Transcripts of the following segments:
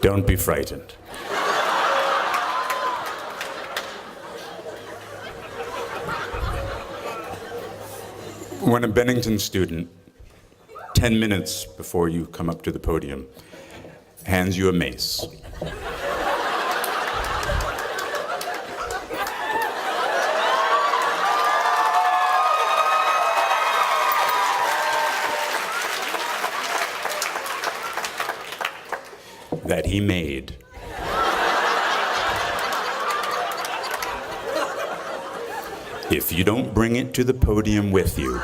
Don't be frightened. When a Bennington student, 10 minutes before you come up to the podium, hands you a mace, that he made, if you don't bring it to the podium with you,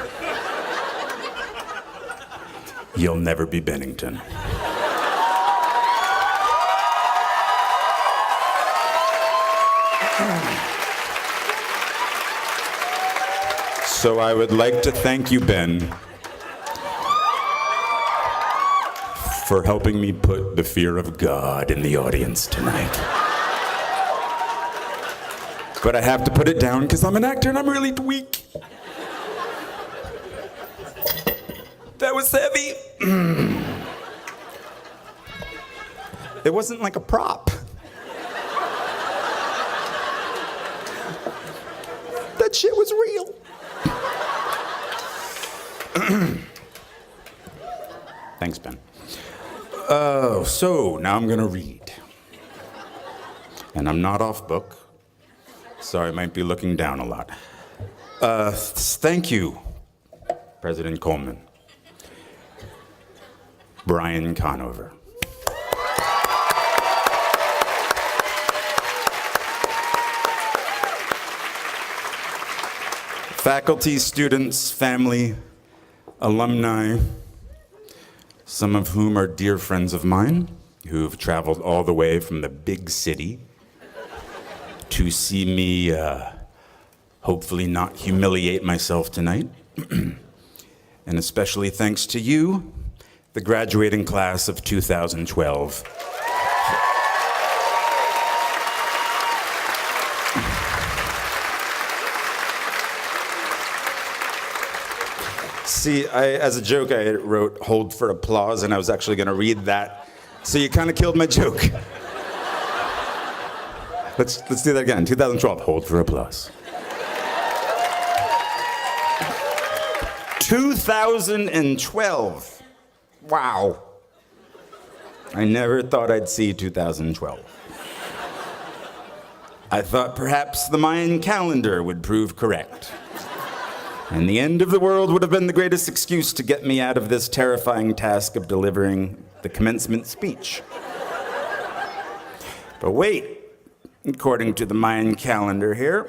you'll never be Bennington. So I would like to thank you, Ben, for helping me put the fear of God in the audience tonight. But I have to put it down because I'm an actor and I'm really weak. That was heavy. It wasn't like a prop. That shit was real. Thanks, Ben. So now I'm gonna read. And I'm not off book, so I might be looking down a lot. Thank you, President Coleman. Brian Conover. Faculty, students, family, alumni, some of whom are dear friends of mine, who've traveled all the way from the big city to see me hopefully not humiliate myself tonight. And especially thanks to you, the graduating class of 2012. See, as a joke, I wrote "hold for applause," and I was actually going to read that. So you kind of killed my joke. Let's do that again. 2012, hold for applause. 2012. Wow. I never thought I'd see 2012. I thought perhaps the Mayan calendar would prove correct. And the end of the world would have been the greatest excuse to get me out of this terrifying task of delivering the commencement speech. But wait, according to the Mayan calendar here,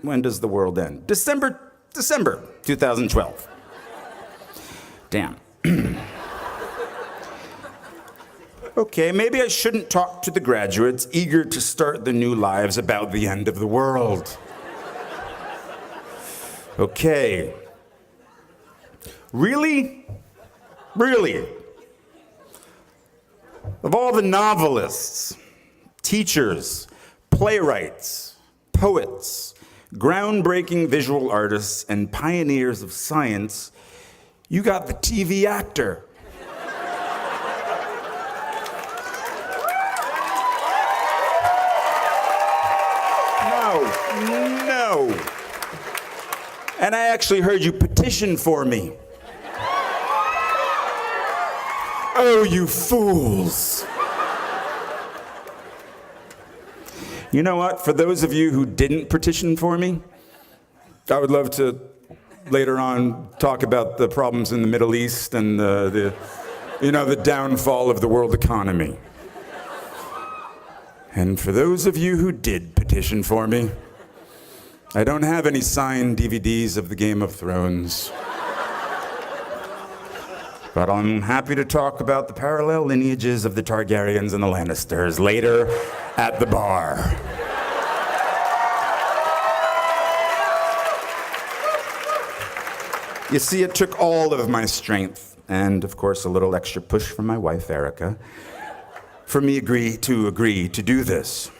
when does the world end? December 2012. Damn. Okay, maybe I shouldn't talk to the graduates eager to start their new lives about the end of the world. Okay. Really? Really? Of all the novelists, teachers, playwrights, poets, groundbreaking visual artists, and pioneers of science, you got the TV actor. No. And I actually heard you petition for me. Oh, you fools. You know what? For those of you who didn't petition for me, I would love to later on talk about the problems in the Middle East and the downfall of the world economy. And for those of you who did petition for me, I don't have any signed DVDs of the Game of Thrones. But I'm happy to talk about the parallel lineages of the Targaryens and the Lannisters later at the bar. You see, it took all of my strength, and of course a little extra push from my wife, Erica, for me to agree to do this.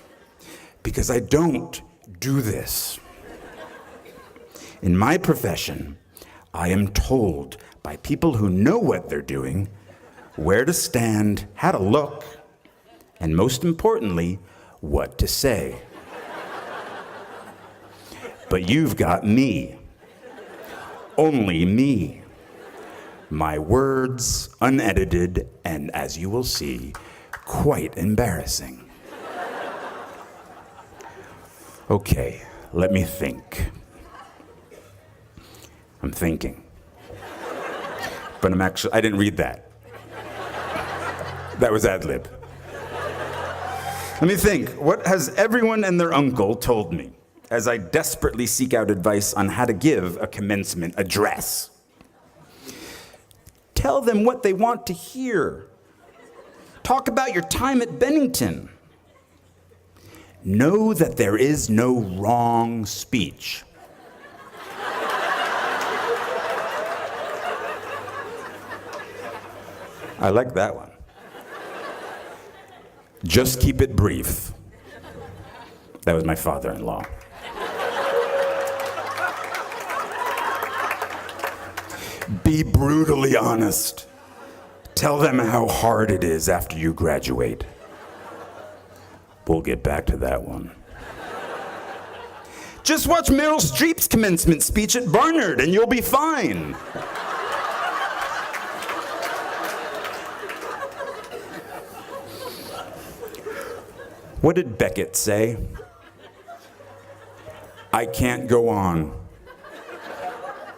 Because I don't do this. In my profession, I am told by people who know what they're doing, where to stand, how to look, and most importantly, what to say. But you've got me. Only me. My words unedited, and as you will see, quite embarrassing. Okay, let me think. I'm thinking. But I didn't read that. That was ad lib. Let me think. What has everyone and their uncle told me as I desperately seek out advice on how to give a commencement address? Tell them what they want to hear. Talk about your time at Bennington. Know that there is no wrong speech. I like that one. Just keep it brief. That was my father-in-law. Be brutally honest. Tell them how hard it is after you graduate. We'll get back to that one. Just watch Meryl Streep's commencement speech at Barnard and you'll be fine. What did Beckett say? I can't go on.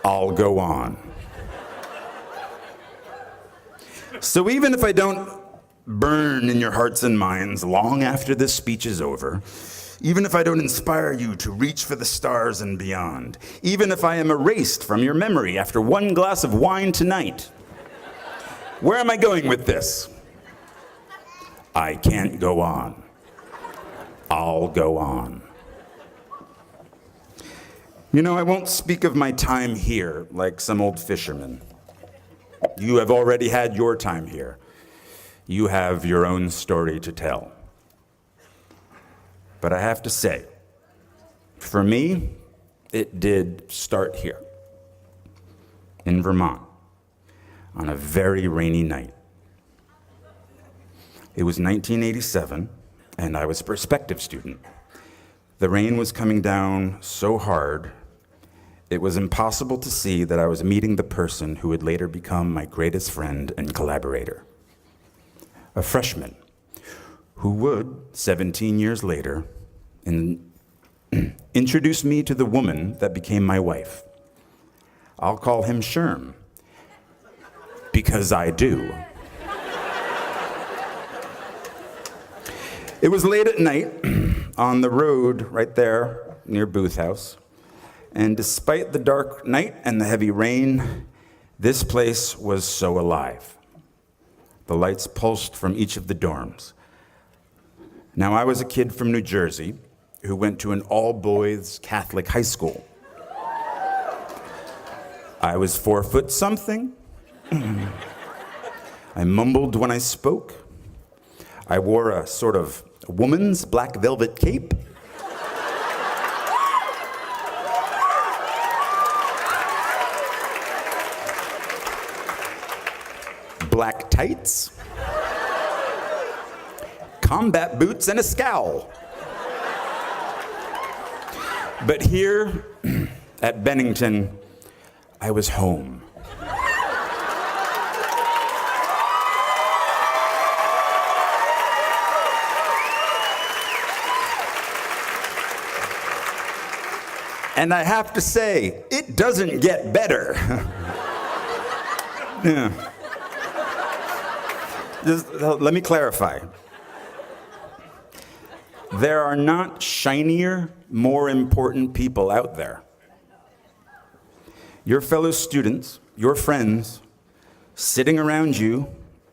I'll go on. So even if I don't burn in your hearts and minds long after this speech is over, even if I don't inspire you to reach for the stars and beyond, even if I am erased from your memory after one glass of wine tonight, where am I going with this? I can't go on. I'll go on. You know, I won't speak of my time here like some old fisherman. You have already had your time here. You have your own story to tell. But I have to say, for me, it did start here, in Vermont, on a very rainy night. It was 1987, and I was a prospective student. The rain was coming down so hard, it was impossible to see that I was meeting the person who would later become my greatest friend and collaborator. A freshman who would, 17 years later, introduce me to the woman that became my wife. I'll call him Sherm, because I do. It was late at night on the road right there near Booth House, and despite the dark night and the heavy rain, this place was so alive. The lights pulsed from each of the dorms. Now, I was a kid from New Jersey who went to an all-boys Catholic high school. I was 4 foot something. I mumbled when I spoke. I wore a sort of woman's black velvet cape. Black tights, combat boots, and a scowl. But here at Bennington, I was home. And I have to say, it doesn't get better. Yeah. Just, let me clarify. There are not shinier, more important people out there. Your fellow students, your friends, sitting around you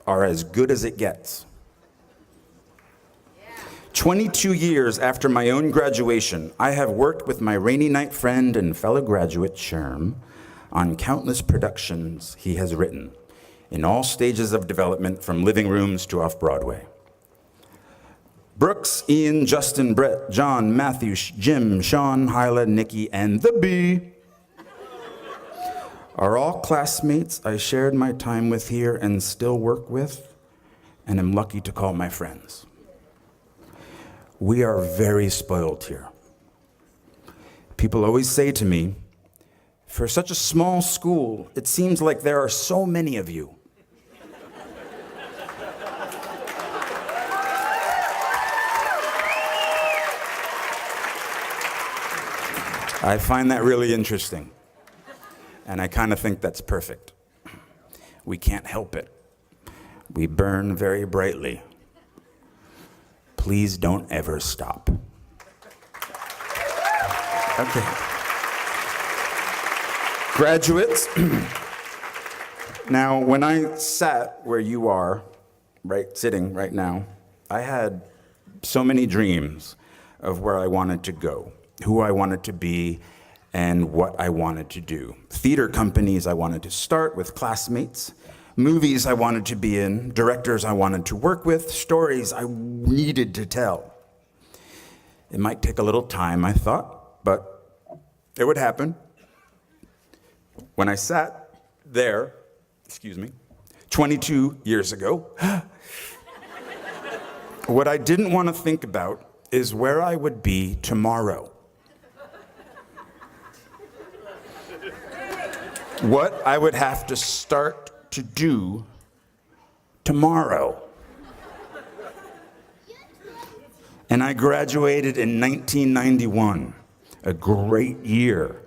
are as good as it gets. 22 years after my own graduation, I have worked with my rainy night friend and fellow graduate, Sherm, on countless productions he has written, in all stages of development from living rooms to off-Broadway. Brooks, Ian, Justin, Brett, John, Matthew, Jim, Sean, Hyla, Nikki, and the Bee are all classmates I shared my time with here and still work with, and am lucky to call my friends. We are very spoiled here. People always say to me, for such a small school, it seems like there are so many of you. I find that really interesting, and I kind of think that's perfect. We can't help it. We burn very brightly. Please don't ever stop. Okay. Graduates, now when I sat where you are, sitting right now, I had so many dreams of where I wanted to go, who I wanted to be, and what I wanted to do. Theater companies I wanted to start with classmates, movies I wanted to be in, directors I wanted to work with, stories I needed to tell. It might take a little time, I thought, but it would happen. When I sat there, 22 years ago, what I didn't want to think about is where I would be tomorrow. What I would have to start to do tomorrow. And I graduated in 1991, a great year,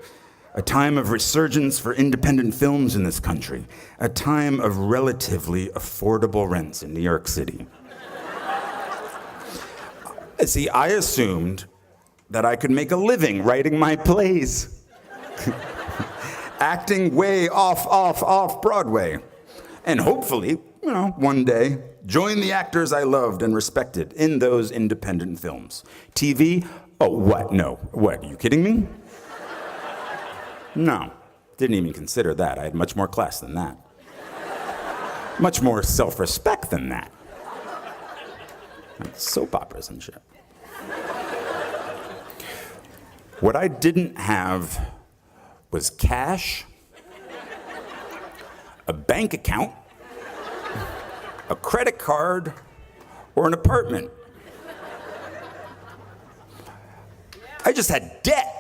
a time of resurgence for independent films in this country, a time of relatively affordable rents in New York City. See, I assumed that I could make a living writing my plays, acting way off Broadway, and hopefully, one day, join the actors I loved and respected in those independent films. TV? Oh, what? No. What, are you kidding me? No, didn't even consider that. I had much more class than that. Much more self-respect than that. Like soap operas and shit. What I didn't have was cash, a bank account, a credit card, or an apartment. I just had debt.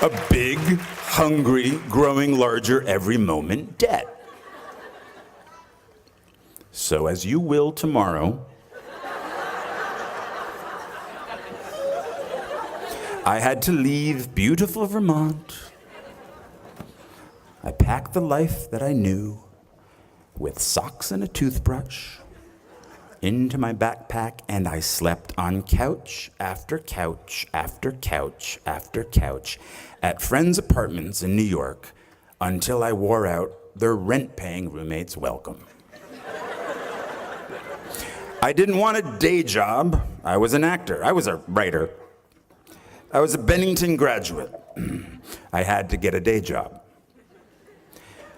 A big, hungry, growing larger every moment debt. So as you will tomorrow, I had to leave beautiful Vermont. I packed the life that I knew with socks and a toothbrush into my backpack, and I slept on couch after couch after couch after couch at friends' apartments in New York until I wore out their rent-paying roommates' welcome. I didn't want a day job. I was an actor. I was a writer. I was a Bennington graduate. I had to get a day job.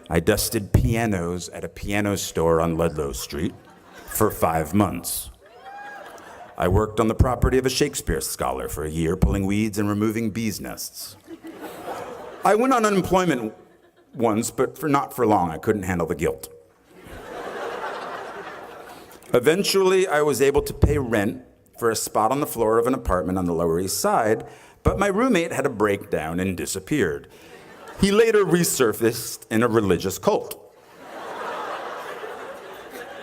I dusted pianos at a piano store on Ludlow Street for 5 months. I worked on the property of a Shakespeare scholar for a year, pulling weeds and removing bees' nests. I went on unemployment once, but not for long. I couldn't handle the guilt. Eventually, I was able to pay rent for a spot on the floor of an apartment on the Lower East Side, but my roommate had a breakdown and disappeared. He later resurfaced in a religious cult.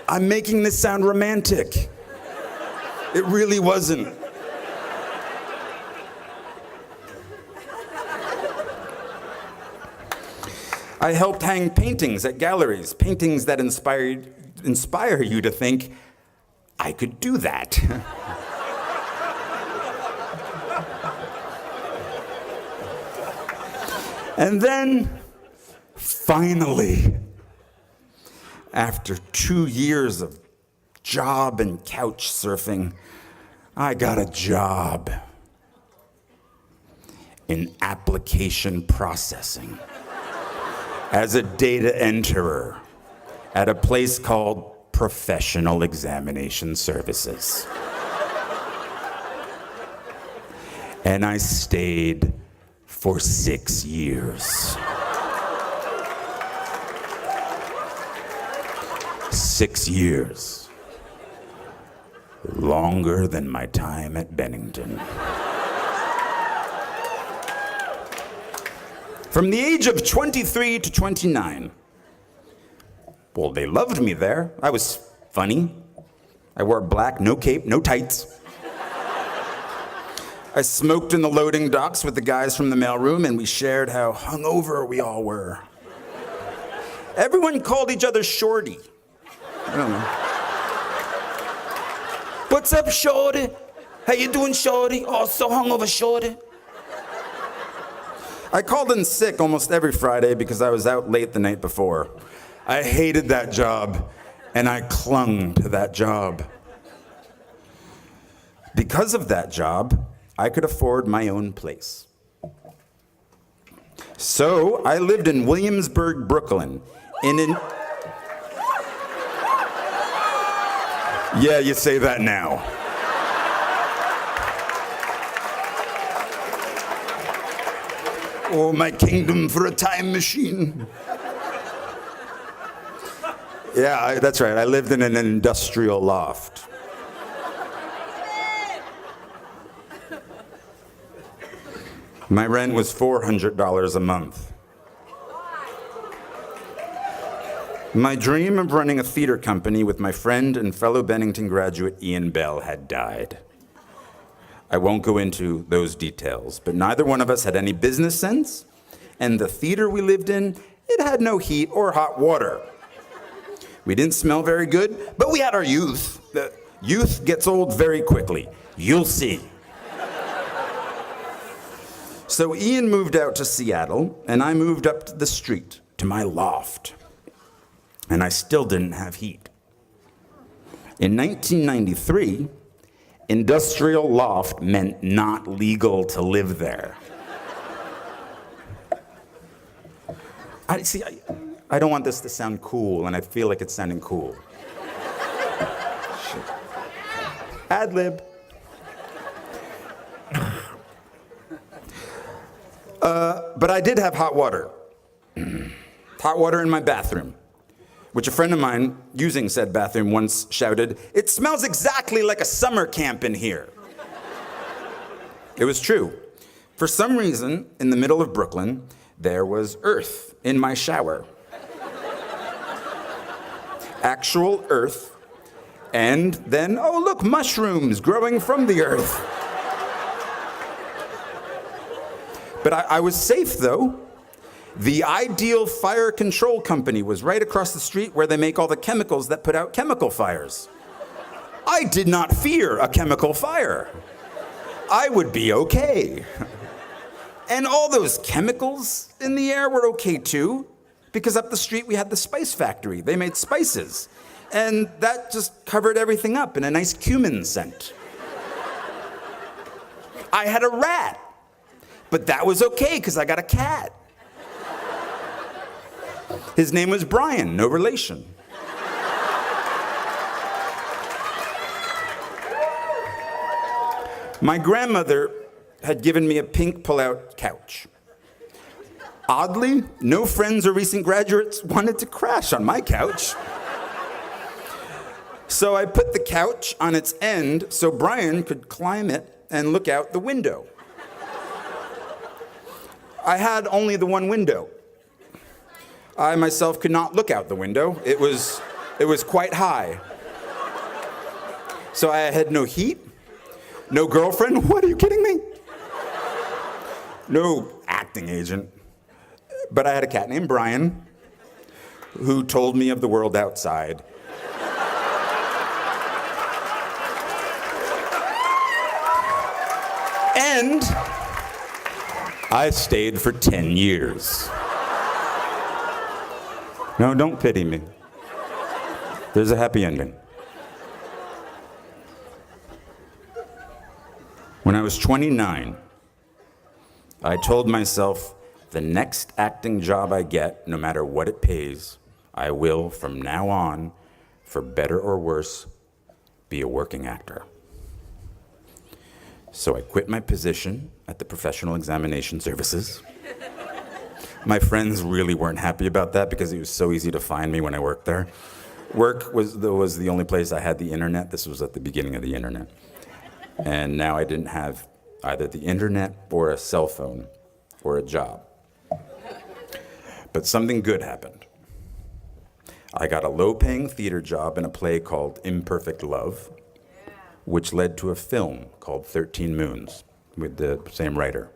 I'm making this sound romantic. It really wasn't. I helped hang paintings at galleries, paintings that inspire you to think, I could do that. And then, finally, after 2 years of job and couch surfing, I got a job in application processing as a data enterer at a place called Professional Examination Services. And I stayed for 6 years. 6 years. Longer than my time at Bennington. From the age of 23 to 29. Well, they loved me there. I was funny. I wore black, no cape, no tights. I smoked in the loading docks with the guys from the mailroom, and we shared how hungover we all were. Everyone called each other Shorty. I don't know. What's up, Shorty? How you doing, Shorty? Oh, so hungover, Shorty. I called in sick almost every Friday because I was out late the night before. I hated that job, and I clung to that job. Because of that job, I could afford my own place. So I lived in Williamsburg, Brooklyn, Yeah, you say that now. Oh, my kingdom for a time machine. Yeah, that's right. I lived in an industrial loft. My rent was $400 a month. My dream of running a theater company with my friend and fellow Bennington graduate Ian Bell had died. I won't go into those details, but neither one of us had any business sense, and the theater we lived in, it had no heat or hot water. We didn't smell very good, but we had our youth. The youth gets old very quickly. You'll see. So Ian moved out to Seattle, and I moved up the street to my loft. And I still didn't have heat. In 1993, industrial loft meant not legal to live there. I don't want this to sound cool, and I feel like it's sounding cool. Shit. Ad lib. But I did have hot water. Hot water in my bathroom, which a friend of mine using said bathroom once shouted, "It smells exactly like a summer camp in here." It was true. For some reason, in the middle of Brooklyn, there was earth in my shower. Actual earth. And then, oh look, mushrooms growing from the earth. But I was safe, though. The Ideal Fire Control Company was right across the street where they make all the chemicals that put out chemical fires. I did not fear a chemical fire. I would be okay. And all those chemicals in the air were okay, too, because up the street we had the spice factory. They made spices. And that just covered everything up in a nice cumin scent. I had a rat. But that was okay, because I got a cat. His name was Brian, no relation. My grandmother had given me a pink pull-out couch. Oddly, no friends or recent graduates wanted to crash on my couch. So I put the couch on its end so Brian could climb it and look out the window. I had only the one window. I myself could not look out the window. It was quite high. So I had no heat, no girlfriend. What, are you kidding me? No acting agent. But I had a cat named Brian who told me of the world outside. And I stayed for 10 years. No, don't pity me. There's a happy ending. When I was 29, I told myself, the next acting job I get, no matter what it pays, I will, from now on, for better or worse, be a working actor. So I quit my position at the Professional Examination Services. My friends really weren't happy about that because it was so easy to find me when I worked there. Work was the only place I had the internet. This was at the beginning of the internet. And now I didn't have either the internet or a cell phone or a job. But something good happened. I got a low-paying theater job in a play called Imperfect Love, which led to a film called 13 Moons with the same writer,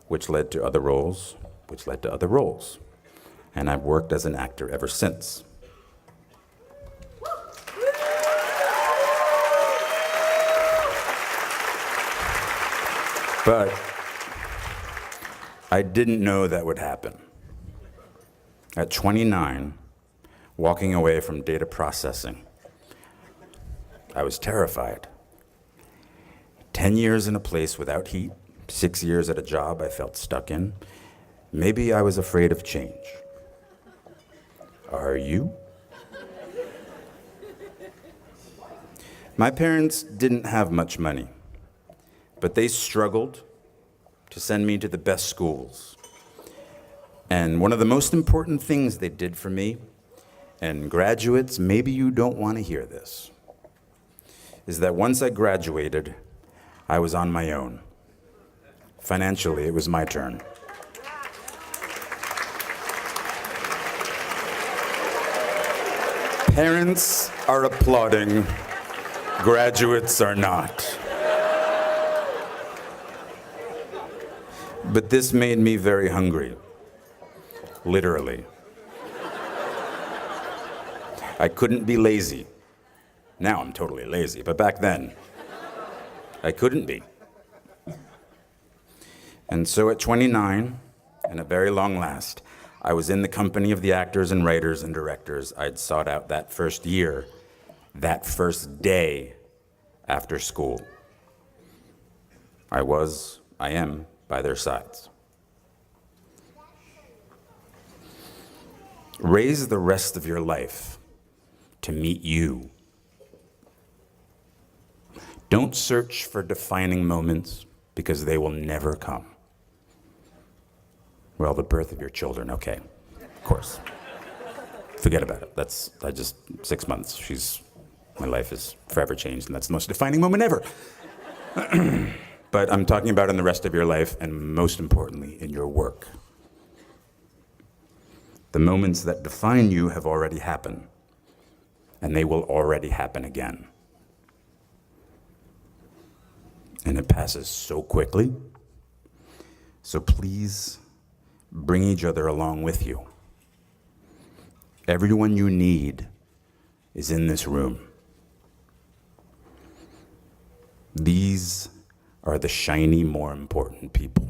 which led to other roles, which led to other roles. And I've worked as an actor ever since. But I didn't know that would happen. At 29, walking away from data processing, I was terrified. 10 years in a place without heat, 6 years at a job I felt stuck in. Maybe I was afraid of change. Are you? My parents didn't have much money, but they struggled to send me to the best schools. And one of the most important things they did for me, and graduates, maybe you don't want to hear this, is that once I graduated, I was on my own. Financially, it was my turn. Parents are applauding, graduates are not. But this made me very hungry, literally. I couldn't be lazy. Now I'm totally lazy, but back then, I couldn't be. And so at 29, and at very long last, I was in the company of the actors and writers and directors I'd sought out that first year, that first day after school. I am by their sides. Raise the rest of your life to meet you. Don't search for defining moments because they will never come. Well, the birth of your children, okay, of course. Forget about it. 6 months, my life is forever changed, and that's the most defining moment ever. But I'm talking about in the rest of your life, and most importantly, in your work. The moments that define you have already happened, and they will already happen again. And it passes so quickly. So please bring each other along with you. Everyone you need is in this room. These are the shiny, more important people.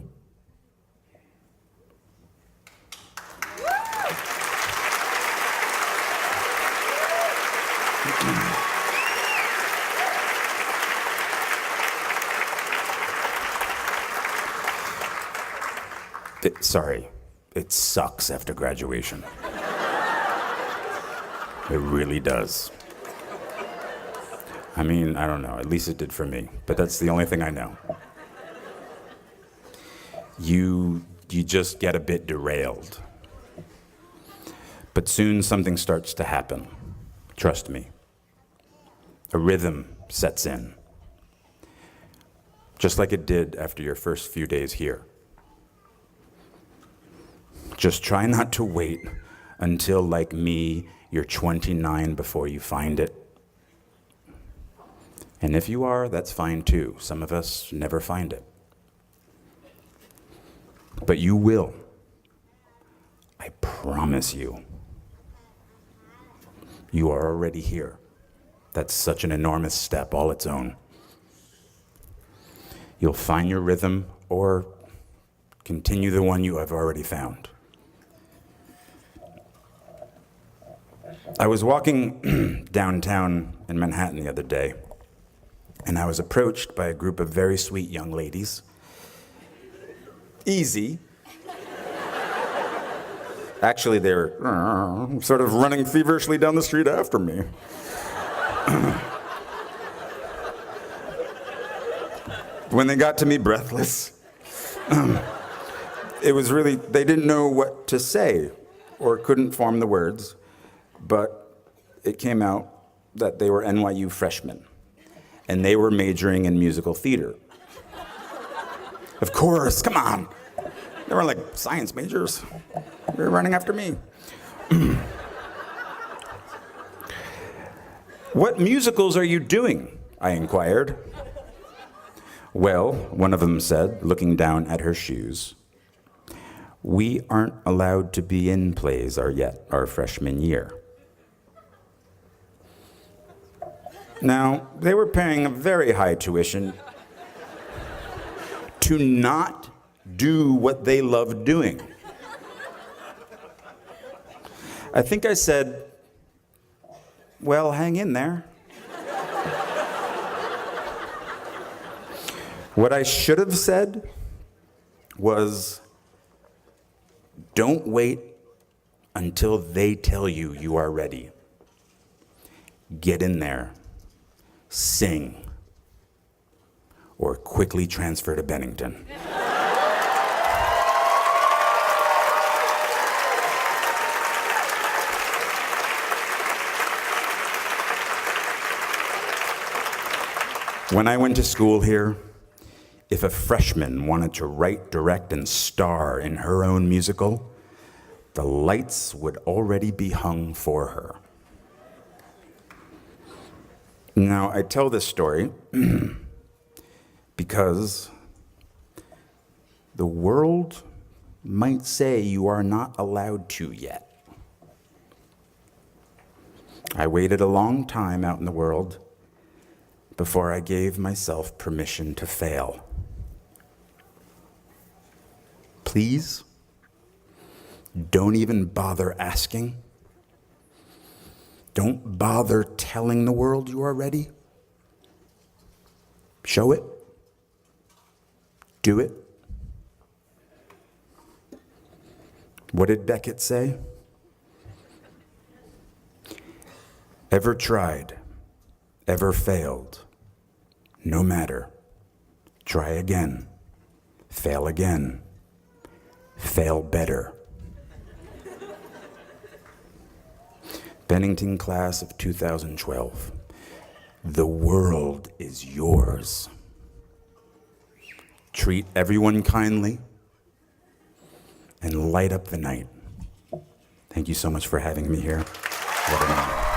It sucks after graduation. It really does. I mean, I don't know, at least it did for me, but that's the only thing I know. You just get a bit derailed. But soon something starts to happen. Trust me. A rhythm sets in. Just like it did after your first few days here. Just try not to wait until, like me, you're 29 before you find it. And if you are, that's fine too. Some of us never find it. But you will. I promise you. You are already here. That's such an enormous step all its own. You'll find your rhythm or continue the one you have already found. I was walking downtown in Manhattan the other day, and I was approached by a group of very sweet young ladies. Easy. Actually, they were sort of running feverishly down the street after me. When they got to me breathless, it was really, they didn't know what to say or couldn't form the words. But it came out that they were NYU freshmen, and they were majoring in musical theater. Of course, come on. They were like science majors. They were running after me. What musicals are you doing? I inquired. Well, one of them said, looking down at her shoes, we aren't allowed to be in plays our freshman year. Now, they were paying a very high tuition to not do what they loved doing. I think I said, well, hang in there. What I should have said was, don't wait until they tell you you are ready. Get in there, sing, or quickly transfer to Bennington. When I went to school here, if a freshman wanted to write, direct, and star in her own musical, the lights would already be hung for her. Now, I tell this story because the world might say you are not allowed to yet. I waited a long time out in the world before I gave myself permission to fail. Please, don't even bother asking. Don't bother telling the world you are ready. Show it. Do it. What did Beckett say? Ever tried, ever failed, no matter. Try again, fail again, fail better. Bennington class of 2012. The world is yours. Treat everyone kindly and light up the night. Thank you so much for having me here. What an honor.